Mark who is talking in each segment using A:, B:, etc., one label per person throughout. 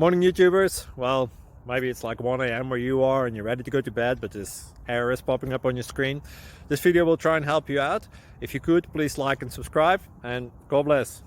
A: Morning YouTubers. Well, maybe it's like 1 a.m. where you are and you're ready to go to bed, but this error is popping up on your screen. This video will try and help you out. If you could, please like and subscribe, and God bless.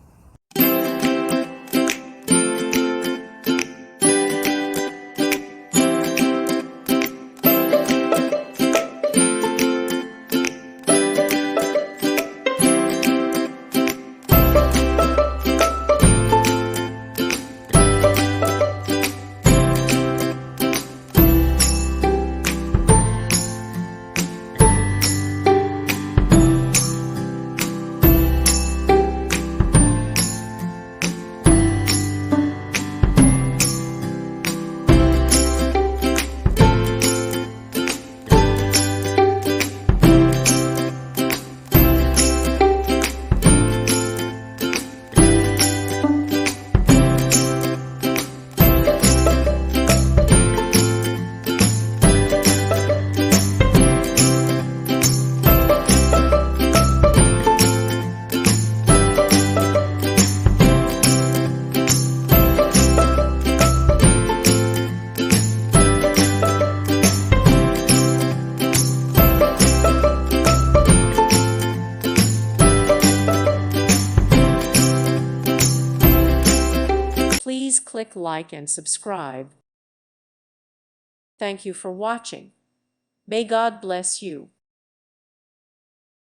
B: Please click like and subscribe. Thank you for watching. May God bless you.